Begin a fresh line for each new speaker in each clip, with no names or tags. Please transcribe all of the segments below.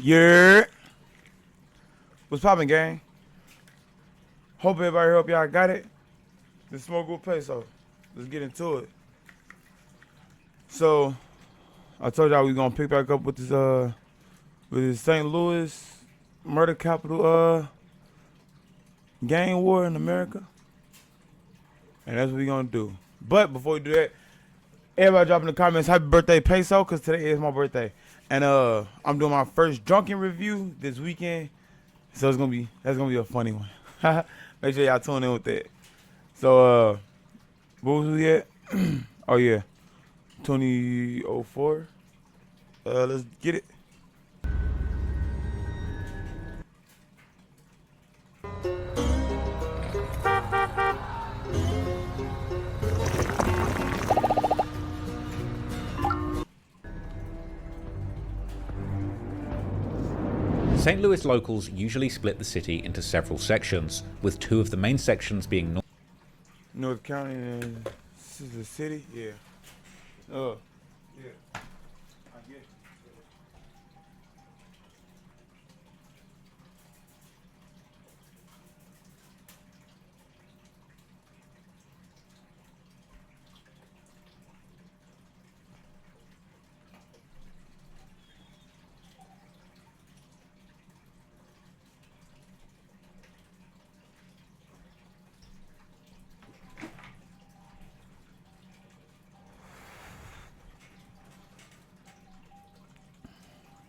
Yeah. What's poppin', gang? Hope y'all got it. The smoke group play, so let's get into it. So I told y'all we gonna pick back up with this St. Louis murder capital gang war in America. And that's what we gonna do. But before we do that, everybody drop in the comments happy birthday Peso, cause today is my birthday. And I'm doing my first drunken review this weekend. So that's gonna be a funny one. Make sure y'all tune in with that. So what was we at? Oh yeah. 2004. Let's get it.
St. Louis locals usually split the city into several sections, with two of the main sections being
North County and this is the city? Yeah. Yeah. I get it.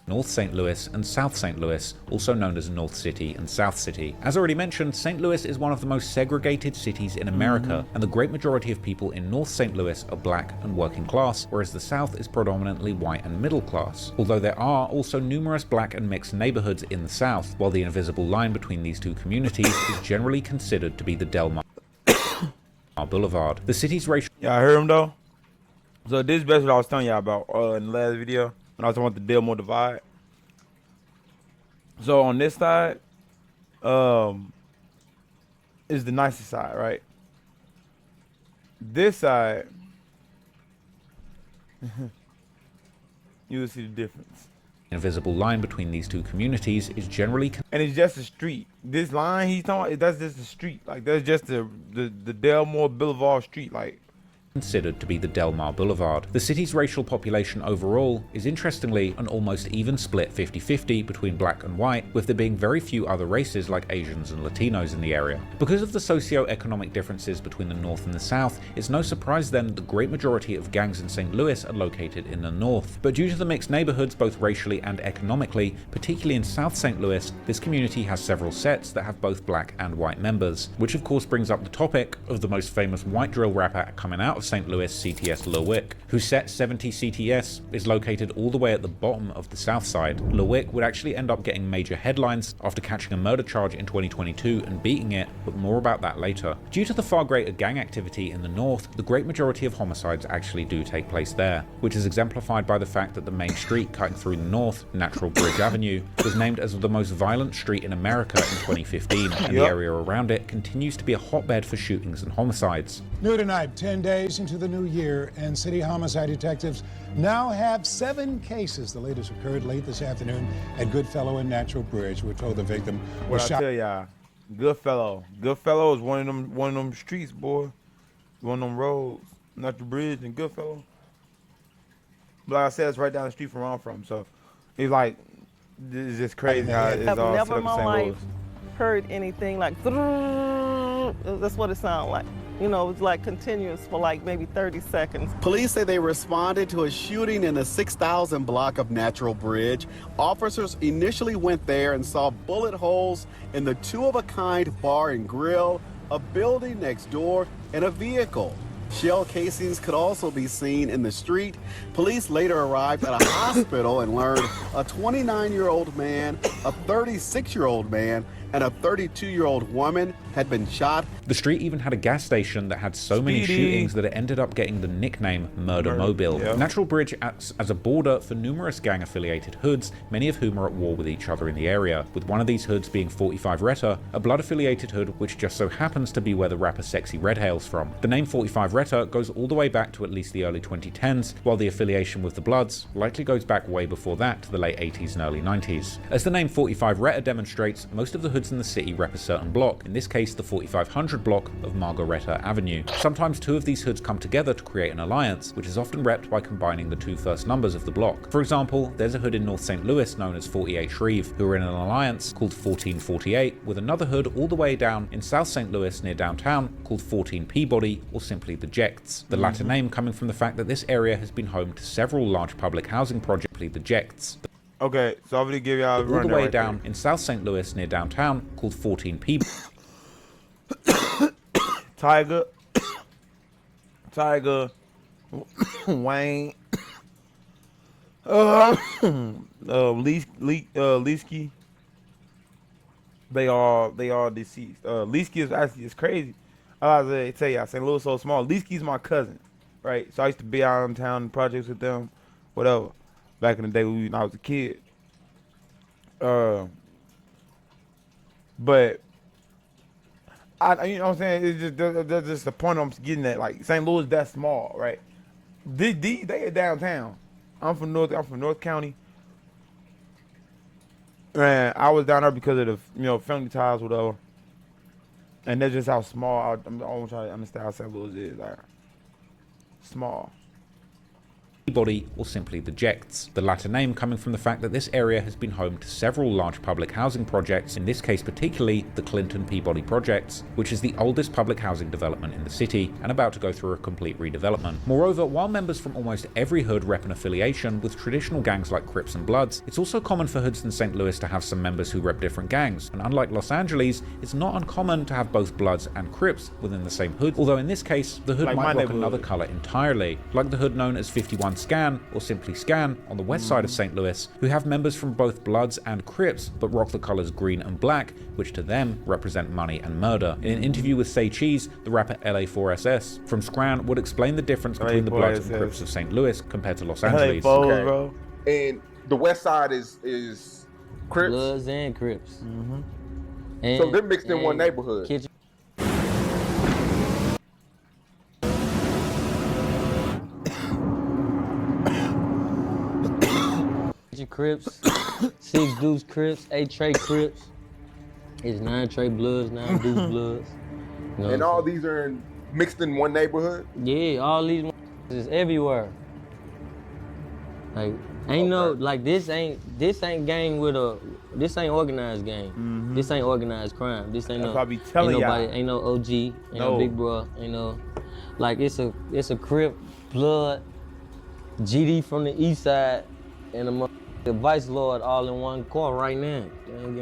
North St. Louis and South St. Louis, also known as North City and South City. As already mentioned, St. Louis is one of the most segregated cities in America, and the great majority of people in North St. Louis are black and working class, whereas the South is predominantly white and middle class. Although there are also numerous black and mixed neighborhoods in the South, while the invisible line between these two communities is generally considered to be the Del Mar Boulevard. The city's racial...
Y'all heard him though? So this is basically what I was telling y'all about in the last video when I was talking about the Del Mar divide. So on this side, is the nicest side, right? This side, you will see the difference.
invisible line between these two communities is generally...
And it's just a street. This line he's talking about, that's just the street. Like, that's just the Del Mar Boulevard street, like.
Considered to be the Del Mar Boulevard. The city's racial population overall is interestingly an almost even split 50-50 between black and white, with there being very few other races like Asians and Latinos in the area. Because of the socio-economic differences between the North and the South, it's no surprise then that the great majority of gangs in St. Louis are located in the North. But due to the mixed neighborhoods both racially and economically, particularly in South St. Louis, this community has several sets that have both black and white members, which of course brings up the topic of the most famous white drill rapper coming out of St. Louis, CTS Lil Wick, whose set 70 CTS is located all the way at the bottom of the south side. Lil Wick would actually end up getting major headlines after catching a murder charge in 2022 and beating it, but more about that later. Due to the far greater gang activity in the north, the great majority of homicides actually do take place there, which is exemplified by the fact that the main street cutting through the north, Natural Bridge Avenue, was named as the most violent street in America in 2015, and the area around it continues to be a hotbed for shootings and homicides.
New tonight, 10 days into the new year, and city homicide detectives now have 7 cases. The latest occurred late this afternoon at Goodfellow and Natural Bridge. We're told the victim was shot.
What I tell y'all, Goodfellow is one of them streets, boy. One of them roads, Natural Bridge and Goodfellow. But like I said, it's right down the street from where I'm from, so it's like it's just crazy how it's all set up in St. Louis.
Heard anything like that's what it sounded like. You know, it was like continuous for like maybe 30 seconds.
Police say they responded to a shooting in the 6,000 block of Natural Bridge. Officers initially went there and saw bullet holes in the two-of-a-kind bar and grill, a building next door, and a vehicle. Shell casings could also be seen in the street. Police later arrived at a hospital and learned a 29-year-old man, a 36-year-old man, and a 32-year-old woman had been shot.
The street even had a gas station that had so many
Speedy.
shootings that it ended up getting the nickname Murder Mobile.
Yeah.
Natural Bridge acts as a border for numerous gang-affiliated hoods, many of whom are at war with each other in the area, with one of these hoods being 45 Retta, a blood-affiliated hood which just so happens to be where the rapper Sexy Red hails from. The name 45 Retta goes all the way back to at least the early 2010s, while the affiliation with the Bloods likely goes back way before that to the late 80s and early 90s. As the name 45 Retta demonstrates, most of the hoods in the city rep a certain block, in this case the 4500 block of Margaretta Avenue. Sometimes two of these hoods come together to create an alliance, which is often repped by combining the two first numbers of the block. For example, there's a hood in North St. Louis known as 48 Shreve, who are in an alliance called 1448, with another hood all the way down in South St. Louis near downtown called 14 Peabody, or simply the Jects. The latter name coming from the fact that this area has been home to several large public housing projects, the Jects.
Okay, so I'm gonna give y'all a
All the
rundown
way
right
down in South St. Louis near downtown called 14 Peabody.
Tiger, Wayne, Leesky. They are deceased. Leesky is actually, it's crazy. I was gonna tell y'all, St. Louis is so small. Leesky's my cousin, right? So I used to be out in town projects with them, whatever. Back in the day when I was a kid. But you know what I'm saying? It's just that's just the point I'm getting at. Like St. Louis, that small, right? They are downtown. I'm from North County, and I was down there because of the family ties, whatever. And that's just how small. I'm trying to understand how St. Louis is. Like small.
Peabody, or simply the Jects, the latter name coming from the fact that this area has been home to several large public housing projects, in this case particularly the Clinton Peabody projects, which is the oldest public housing development in the city and about to go through a complete redevelopment. Moreover, while members from almost every hood rep an affiliation with traditional gangs like Crips and Bloods, it's also common for hoods in St. Louis to have some members who rep different gangs, and unlike Los Angeles, it's not uncommon to have both Bloods and Crips within the same hood, although in this case, the hood
Like
might
my
rock another color entirely, like the hood known as 51 Scan, or simply Scan, on the west side of St. Louis, who have members from both Bloods and Crips, but rock the colors green and black, which to them represent money and murder. In an interview with Say Cheese, the rapper LA4SS from Scran would explain the difference between the Bloods and Crips of St. Louis compared to Los Angeles.
Okay. Bro.
And the west side is Crips.
Bloods and Crips.
Mm-hmm. So they're mixed in one neighborhood.
Kitchen. Crips, 6 Deuce Crips, 8 Trey Crips, it's 9 Trey Bloods, 9 Deuce Bloods. You know
and all these are mixed in one neighborhood?
Yeah, all these is everywhere. Like ain't no like this ain't gang with this ain't organized gang. Mm-hmm. This ain't organized crime. This ain't nobody, ain't no OG, ain't no big bro, ain't no like it's a Crip, Blood, GD from the east side, and the Vice Lord all in one car right now. It ain't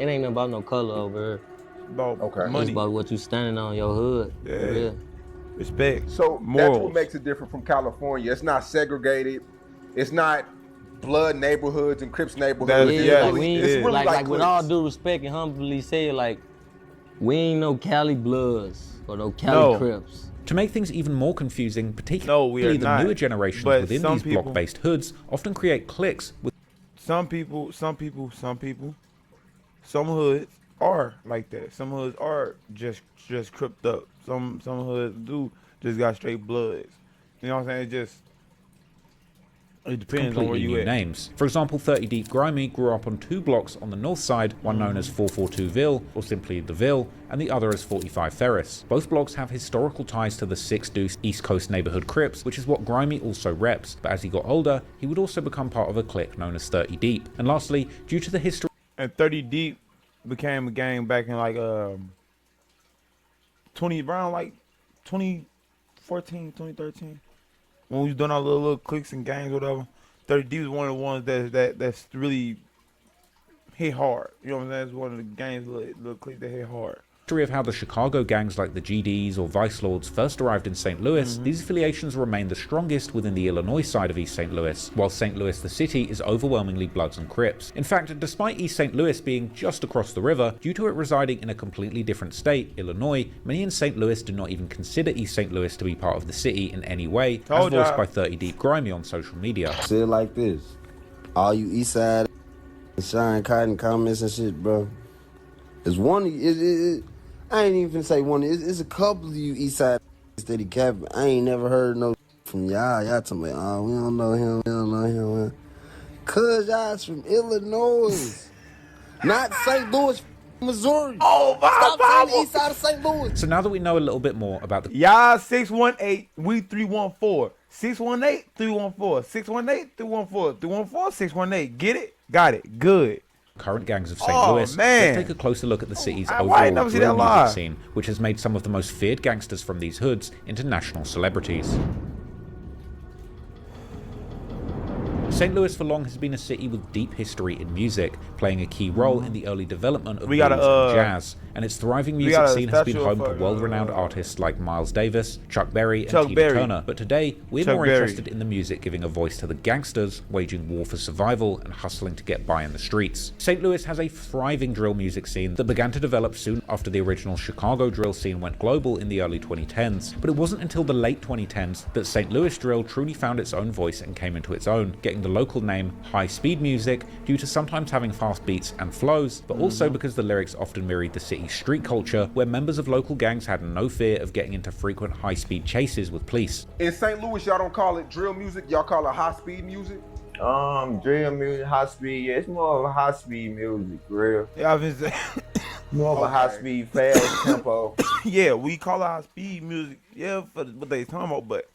nothing about no color over here.
About money.
It's about what you standing on your hood.
Yeah. Respect.
So
morals.
That's what makes it different from California. It's not segregated. It's not Blood neighborhoods and Crips neighborhoods.
It's really like with all due respect and humbly say, like, we ain't no Cali Bloods or no Cali Crips.
To make things even more confusing, particularly the newer generations within these block-based hoods often create cliques with
some hoods are like that. Some hoods are just cripped up. Some hoods do just got straight Bloods. You know what I'm saying? It depends on where you at.
Names. For example, 30 Deep Grimy grew up on 2 blocks on the north side, one known as 442 Ville, or simply the Ville, and the other as 45 Ferris. Both blocks have historical ties to the 6 Deuce East Coast neighborhood Crips, which is what Grimy also reps, but as he got older, he would also become part of a clique known as 30 Deep. And lastly, due to the history...
And 30 Deep became a gang back in like 2014, 2013. When we was doing our little cliques and gangs, whatever, 30 Deep was one of the ones that's really hit hard. You know what I'm saying? It's one of the gangs, little cliques that hit hard.
Of how the Chicago gangs like the GDs or Vice Lords first arrived in St. Louis, these affiliations remain the strongest within the Illinois side of East St. Louis, while St. Louis the city is overwhelmingly Bloods and Crips. In fact, despite East St. Louis being just across the river, due to it residing in a completely different state, Illinois, many in St. Louis do not even consider East St. Louis to be part of the city in any way, as voiced by 30 Deep Grimy on social media.
Say it like this: all you East Side Shine Cotton comments and shit, bro. It's one. I ain't even finna say one. It's a couple of you East Side steady cap. I ain't never heard no from y'all. Y'all talking about, oh, we don't know him. We don't know him. Cause y'all's from Illinois, not St. Louis, Missouri.
Oh, my
Stop
God.
saying the East Side of St. Louis.
So now that we know a little bit more about the
Y'all 618, we 314. 618, 314. 618, 314. 314, 618. Get it? Got it. Good.
current gangs of St. Louis,
man.
let's take a closer look at the city's
Why
overall
never see
drill
that
music
live?
scene, which has made some of the most feared gangsters from these hoods into national celebrities. St. Louis for long has been a city with deep history in music, playing a key role in the early development of blues and jazz, and its thriving music scene has been home to world-renowned artists like Miles Davis, Chuck Berry, and Tina Turner. But today, we're more interested in the music giving a voice to the gangsters, waging war for survival and hustling to get by in the streets. St. Louis has a thriving drill music scene that began to develop soon after the original Chicago drill scene went global in the early 2010s, but it wasn't until the late 2010s that St. Louis drill truly found its own voice and came into its own, getting the local name High Speed Music due to sometimes having fast beats and flows, but also because the lyrics often mirrored the city's street culture, where members of local gangs had no fear of getting into frequent high-speed chases with police.
In St. Louis, y'all don't call it drill music, y'all call it high-speed music?
Drill music, high speed, yeah, it's more of a high speed music, real.
Yeah, I've been saying.
More of a high speed, fast tempo.
Yeah, we call it high speed music, yeah, for what they talking about, but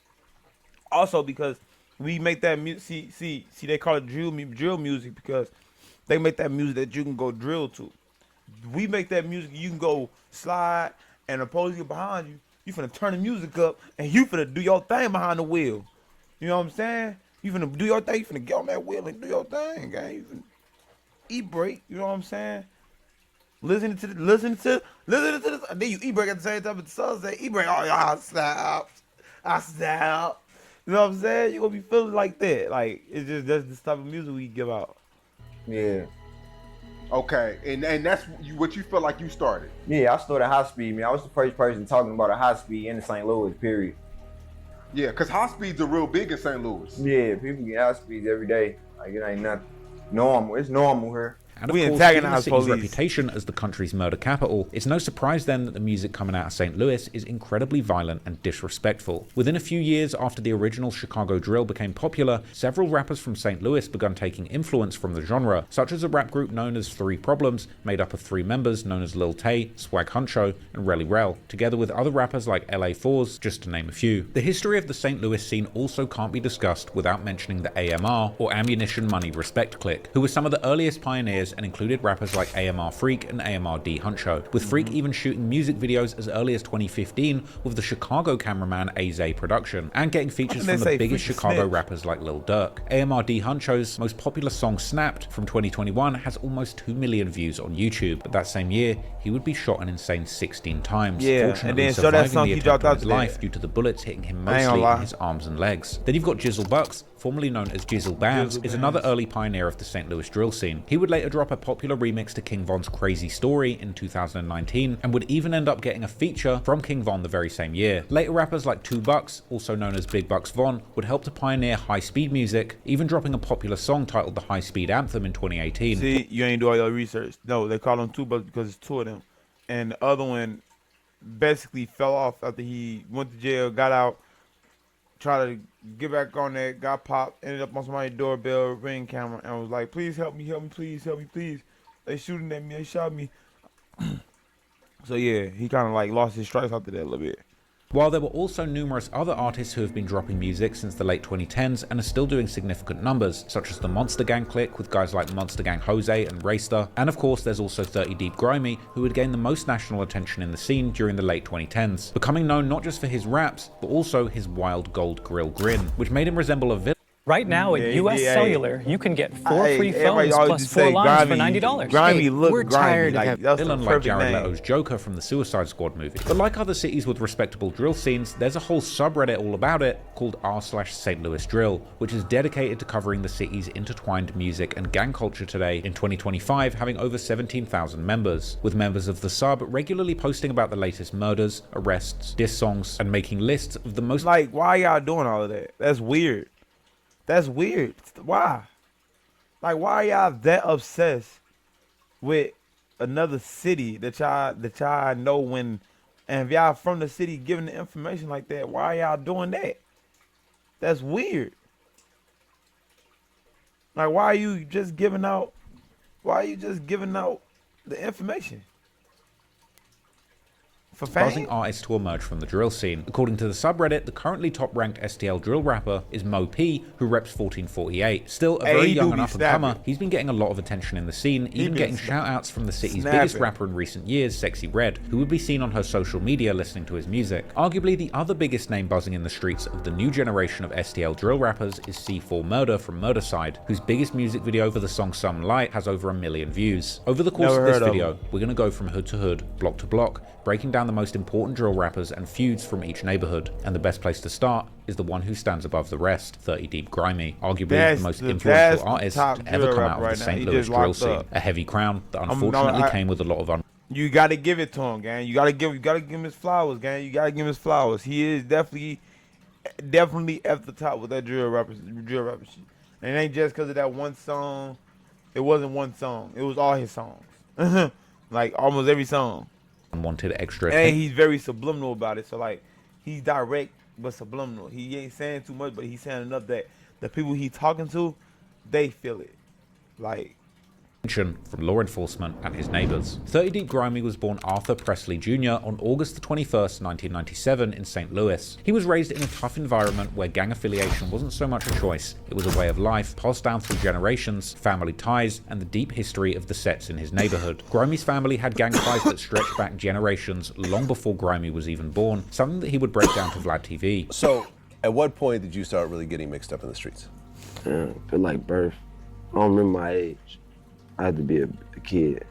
also because we make that music. See, they call it drill music because they make that music that you can go drill to. We make that music you can go slide, and opposing behind you, you finna turn the music up, and you finna do your thing behind the wheel. You know what I'm saying? You finna do your thing. You finna get on that wheel and do your thing, gang. You finna eat break. You know what I'm saying? Listening to this, and then you eat break at the same time. But the song say eat break. Oh, yeah, I snap. You know what I'm saying? You gonna be feeling like that. Like it's just that's the type of music we give out.
Yeah.
Okay, and that's what you feel like you started.
Yeah, I started high speed, man. I was the first person talking about a high speed in St. Louis, period.
Yeah, because high speeds are real big in St. Louis.
Yeah, people get high speeds every day. Like, it ain't nothing normal. It's normal here.
And of course, given the city's reputation as the country's murder capital, it's no surprise then that the music coming out of St. Louis is incredibly violent and disrespectful. Within a few years after the original Chicago drill became popular, several rappers from St. Louis began taking influence from the genre, such as a rap group known as 3 Problems, made up of 3 members known as Lil Tay, Swag Huncho, and Relly Rel, together with other rappers like LA Fours, just to name a few. The history of the St. Louis scene also can't be discussed without mentioning the AMR, or Ammunition Money Respect Clique, who were some of the earliest pioneers and included rappers like AMR Freak and AMR D Huncho, with Freak even shooting music videos as early as 2015 with the Chicago cameraman Aze Production, and getting features from the biggest Chicago rappers like Lil Durk. AMR D Huncho's most popular song Snapped from 2021 has almost 2 million views on YouTube, but that same year he would be shot an insane 16 times, fortunately
and then
surviving the attempt on his life due to the bullets hitting him mostly in his arms and legs. Then you've got Jizzle Bucks, formerly known as Jizzle Bands, is another early pioneer of the St. Louis drill scene. He would later drop a popular remix to King Von's Crazy Story in 2019, and would even end up getting a feature from King Von the very same year. Later rappers like 2 Bucks, also known as Big Bucks Von, would help to pioneer high-speed music, even dropping a popular song titled The High Speed Anthem in 2018.
See, you ain't do all your research. No, they call them 2 Bucks because it's 2 of them. And the other one basically fell off after he went to jail, got out, tried to get back on there, got popped, ended up on somebody's doorbell, ring camera, and was like, please help me, please, help me, please. They shooting at me, they shot me. So yeah, he kind of like lost his stripes after that a little bit.
While there were also numerous other artists who have been dropping music since the late 2010s and are still doing significant numbers, such as the Monster Gang clique with guys like Monster Gang Jose and Rayster, and of course there's also 30 Deep Grimy, who would gain the most national attention in the scene during the late 2010s, becoming known not just for his raps, but also his wild gold grill grin, which made him resemble a villain.
Right now at US Cellular, you can get 4 free phones plus 4 lines for $90.
Grimy look
we're
grimy.
tired of
Like,
having
that's the
Villain like
perfect
Jared
name.
Leto's Joker from the Suicide Squad movie. But like other cities with respectable drill scenes, there's a whole subreddit all about it called r/St. Louis Drill, which is dedicated to covering the city's intertwined music and gang culture today in 2025, having over 17,000 members, with members of the sub regularly posting about the latest murders, arrests, diss songs, and making lists of the most—
Like, why y'all doing all of that? That's weird. That's weird. Why? Like, why y'all that obsessed with another city that y'all know when, and if y'all from the city giving the information like that, why y'all doing that? That's weird. Like, why are you just giving out? Why are you just giving out the information? For
buzzing
fame?
artists to emerge from the drill scene. According to the subreddit, the currently top-ranked STL drill rapper is Mo P, who reps 1448. Still a very young and up-and-comer, he's been getting a lot of attention in the scene, even getting shout-outs from the city's biggest rapper in recent years, Sexy Red, who would be seen on her social media listening to his music. Arguably the other biggest name buzzing in the streets of the new generation of STL drill rappers is C4 Murder from Murderside, whose biggest music video for the song Some Light has over 1 million views. Over the course of this video, we're going to go from hood to hood, block to block, breaking down the most important drill rappers and feuds from each neighborhood. And the best place to start is the one who stands above the rest, 30 Deep Grimy, arguably the most influential artist to ever come out of the St. Louis drill scene. A heavy crown that unfortunately came with a lot of
You gotta give it to him, gang. You gotta give him his flowers, gang. You gotta give him his flowers. He is definitely at the top with that drill rapper shit. And it ain't just because of that one song. It wasn't one song. It was all his songs. Like almost every song.
Unwanted extra.
And he's very subliminal about it. So like, he's direct but subliminal. He ain't saying too much, but he's saying enough that the people he's talking to, they feel it. Like,
from law enforcement and his neighbors. 30 Deep Grimy was born Arthur Presley Jr. on August the 21st, 1997 in St. Louis. He was raised in a tough environment where gang affiliation wasn't so much a choice, it was a way of life passed down through generations, family ties, and the deep history of the sets in his neighborhood. Grimy's family had gang ties that stretched back generations long before Grimy was even born, something that he would break down to Vlad TV.
So, at what point did you start really getting mixed up in the streets?
I feel like birth. I don't remember my age. I had to be a kid.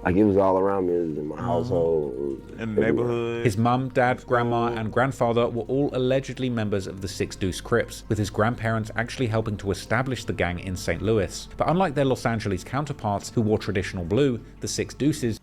Like, it was all around me. It was in my household.
In the neighborhood.
His mum, dad, grandma, and grandfather were all allegedly members of the Six Deuce Crips, with his grandparents actually helping to establish the gang in St. Louis. But unlike their Los Angeles counterparts who wore traditional blue, the Six Deuces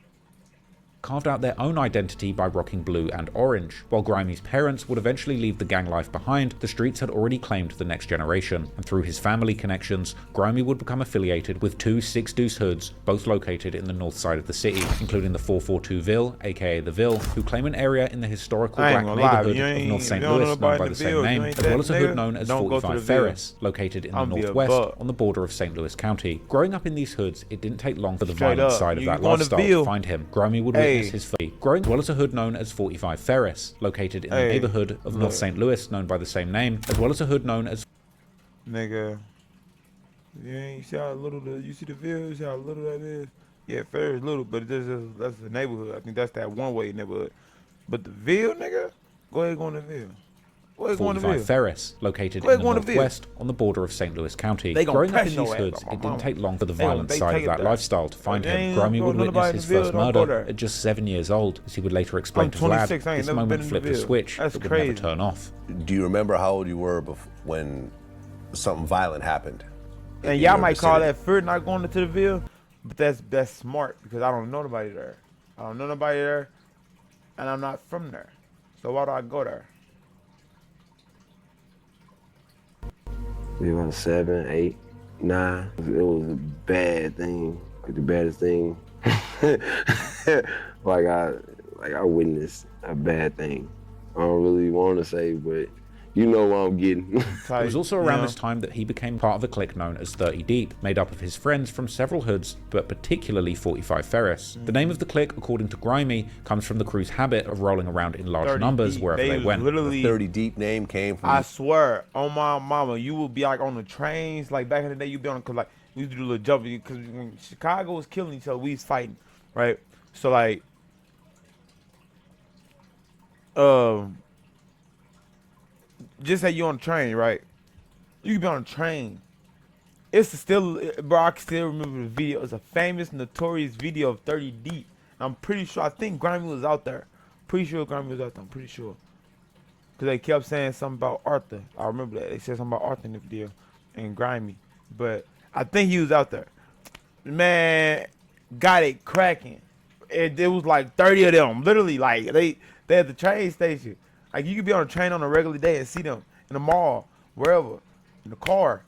carved out their own identity by rocking blue and orange. While Grimy's parents would eventually leave the gang life behind, the streets had already claimed the next generation, and through his family connections, Grimy would become affiliated with 2 Six Deuce hoods, both located in the north side of the city, including the 442 Ville, aka the Ville, who claim an area in the historical black neighborhood of North St. Louis known by the same name, as well as a hood known as 45 Ferris, located in the northwest on the border of St. Louis County. Growing up in these hoods, it didn't take long for the violent side of that lifestyle to find him. Grimy would his fate. Growing as well as a hood known as 45 Ferris, located in the neighborhood of North St. Louis, known by the same name, as well as a hood known as
nigga. You see how little you see the Ville, you see how little that is? Yeah, Ferris little, but that's the neighborhood. I think that's that one way neighborhood. But the Ville, nigga, go ahead go on the Ville.
45 Ferris, located in the northwest on the border of St. Louis County. Growing up in these hoods, it didn't take long for the violent side of that lifestyle to find him. Grimy would witness his first murder at just 7 years old, as he would later explain to Vlad. This moment flipped a switch that would never turn off.
Do you remember how old you were when something violent happened?
And y'all might call that fear not going to the Ville, but that's smart because I don't know nobody there. I don't know nobody there, and I'm not from there. So why do I go there?
We were 7, 8, 9. It was a bad thing, like the baddest thing. like I witnessed a bad thing. I don't really want to say, but you know what I'm getting.
It was also around this time that he became part of a clique known as 30 Deep, made up of his friends from several hoods, but particularly 45 Ferris. The name of the clique, according to Grimy, comes from the crew's habit of rolling around in large numbers wherever they went.
The 30 Deep name came from...
I swear, on my mama, you would be like on the trains, like back in the day, you'd be on, cause like, we used to do a little jumping, because when Chicago was killing each other, we was fighting, right? So like, just say you on the train, right? You could be on a train. It's still, bro, I can still remember the video. It's a famous, notorious video of 30 Deep. I'm pretty sure, I think Grimy was out there. Pretty sure Grimy was out there, I'm pretty sure. Because they kept saying something about Arthur. I remember that. They said something about Arthur in the video and Grimy. But I think he was out there. Man, got it cracking. It was like 30 of them. Literally, like, they at the train station. Like, you could be on a train on a regular day and see them in the mall, wherever, in the car.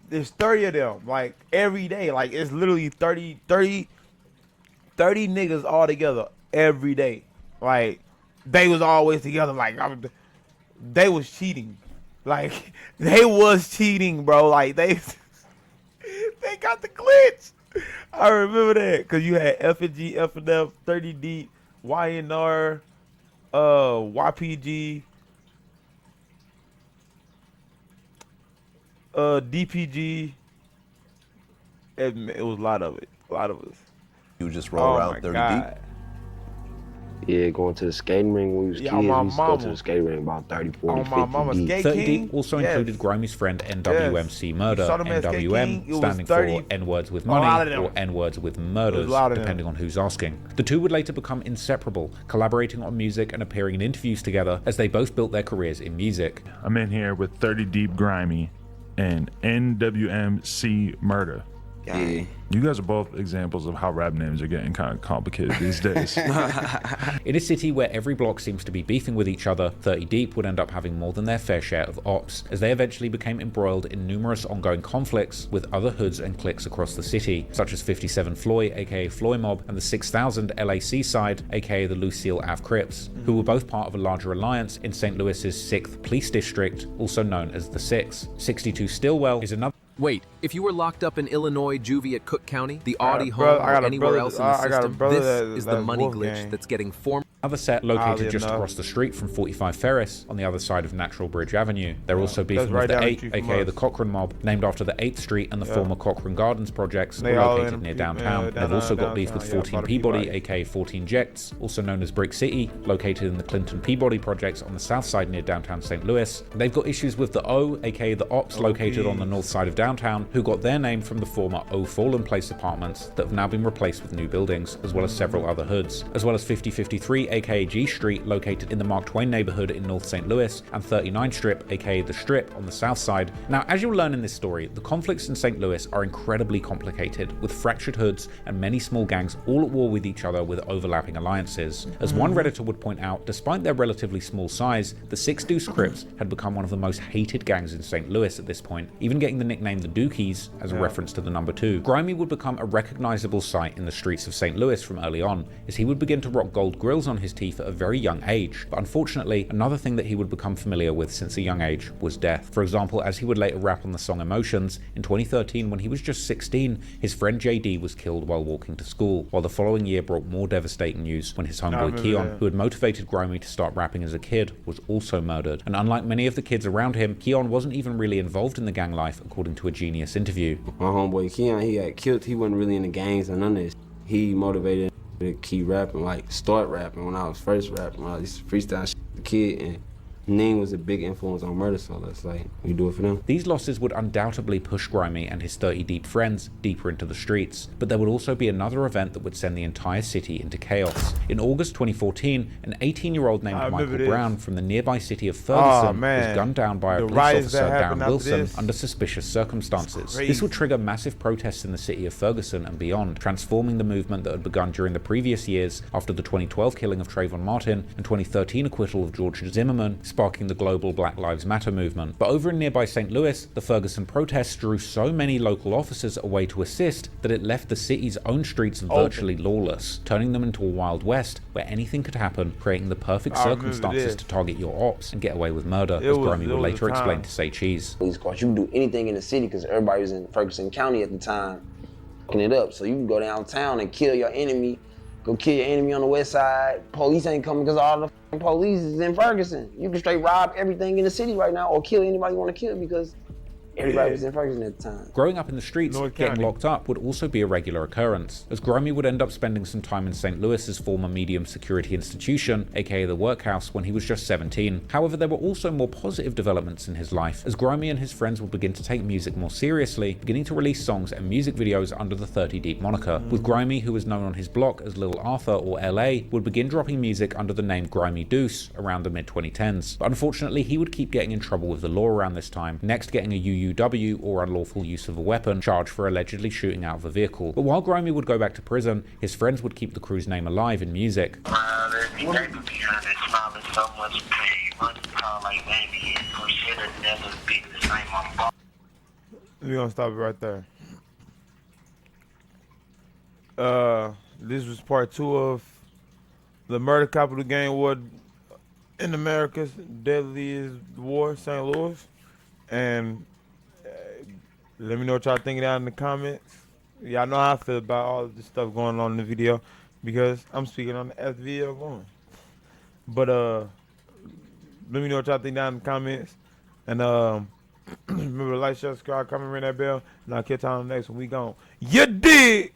There's 30 of them, like, every day. Like, it's literally 30 niggas all together every day. Like, they was always together. Like, they was cheating. Like, they was cheating, bro. Like, they got the glitch. I remember that. Because you had F&G, F&F, 30 Deep, YNR, YPG, DPG. It was a lot of it. A lot of us.
You would just roll around 30 deep?
Yeah, going to the skating ring when we was kids. We used to go to the skating ring about 30, 40, 50 deep.
30 Deep also included Grimy's friend NWMC Murder, NWM standing for N-words with money or N-words with murders, depending on who's asking. The two would later become inseparable, collaborating on music and appearing in interviews together as they both built their careers in music.
I'm in here with 30 Deep Grimy and NWMC Murder.
Yeah.
You guys are both examples of how rap names are getting kind of complicated these days.
In a city where every block seems to be beefing with each other, 30 Deep would end up having more than their fair share of ops, as they eventually became embroiled in numerous ongoing conflicts with other hoods and cliques across the city, such as 57 Floy, aka Floy Mob, and the 6000 LAC side, aka the Lucille Ave Crips, who were both part of a larger alliance in St. Louis's 6th Police District, also known as the Six. 62 Stillwell is another.
Wait, if you were locked up in Illinois juvie at Cook County, the Audi home, or anywhere else in the system, this is the money glitch that's getting formed.
Another set located just across the street from 45 Ferris on the other side of Natural Bridge Avenue. They're also beefing with the 8, aka the Cochrane Mob, named after the 8th Street and the former Cochrane Gardens projects, located near downtown. They've also got beef with 14 Peabody, aka 14 Jects, also known as Brick City, located in the Clinton Peabody projects on the south side near downtown St. Louis. They've got issues with the O, aka the Ops, located on the north side of downtown, who got their name from the former O Fallen Place apartments that have now been replaced with new buildings, as well as several other hoods, as well as 5053, aka G Street, located in the Mark Twain neighborhood in North St. Louis, and 39 Strip, aka the Strip, on the south side. Now, as you'll learn in this story, the conflicts in St. Louis are incredibly complicated, with fractured hoods and many small gangs all at war with each other with overlapping alliances. As one Redditor would point out, despite their relatively small size, the Six Deuce Crips had become one of the most hated gangs in St. Louis at this point, even getting the nickname the Dookies as a reference to the number 2. Grimy would become a recognizable sight in the streets of St. Louis from early on, as he would begin to rock gold grills on his teeth at a very young age. But unfortunately, another thing that he would become familiar with since a young age was death. For example, as he would later rap on the song Emotions, in 2013, when he was just 16, his friend JD was killed while walking to school, while the following year brought more devastating news when his homeboy Keon, who had motivated Grimy to start rapping as a kid, was also murdered. And unlike many of the kids around him, Keon wasn't even really involved in the gang life, according to a Genius interview.
My homeboy Keon, he got killed. He wasn't really in the gangs or none of this. He motivated me to keep rapping, like start rapping when I was first rapping. I used to freestyle shit as a kid, and Ning was a big influence on Murder, so that's like, we do it for them.
These losses would undoubtedly push Grimy and his 30 Deep friends deeper into the streets, but there would also be another event that would send the entire city into chaos. In August 2014, an 18-year-old named Michael Brown from the nearby city of Ferguson was gunned down by a police officer, Darren Wilson, under suspicious circumstances. This would trigger massive protests in the city of Ferguson and beyond, transforming the movement that had begun during the previous years after the 2012 killing of Trayvon Martin and 2013 acquittal of George Zimmerman, sparking the global Black Lives Matter movement. But over in nearby St. Louis, the Ferguson protests drew so many local officers away to assist that it left the city's own streets virtually lawless, turning them into a Wild West where anything could happen, creating the perfect circumstances to target your ops and get away with murder, as Grimy would later explain to Say Cheese.
Police cars, you can do anything in the city because everybody was in Ferguson County at the time, fucking it up. So you can go downtown and kill your enemy, go kill your enemy on the west side. Police ain't coming because all the police is in Ferguson. You can straight rob everything in the city right now or kill anybody you want to kill because Everybody was in Ferguson at the time.
Growing up in the streets, getting locked up would also be a regular occurrence, as Grimy would end up spending some time in St. Louis's former medium security institution, aka the Workhouse, when he was just 17. However, there were also more positive developments in his life, as Grimy and his friends would begin to take music more seriously, beginning to release songs and music videos under the 30 Deep moniker, with Grimy, who was known on his block as Little Arthur or LA, would begin dropping music under the name Grimy Deuce around the mid-2010s. But unfortunately, he would keep getting in trouble with the law around this time, next getting a UUW, or unlawful use of a weapon, charge for allegedly shooting out of a vehicle. But while Grimy would go back to prison, his friends would keep the crew's name alive in music.
We're gonna stop it right there. This was part 2 of the murder capital gang war in America's Deadliest war, St. Louis. And let me know what y'all think down in the comments. Y'all know how I feel about all of this stuff going on in the video, because I'm speaking on the video going. But let me know what y'all think down in the comments. And remember to like, share, subscribe, comment, ring that bell, and I'll catch y'all on the next one. We gone. You dig?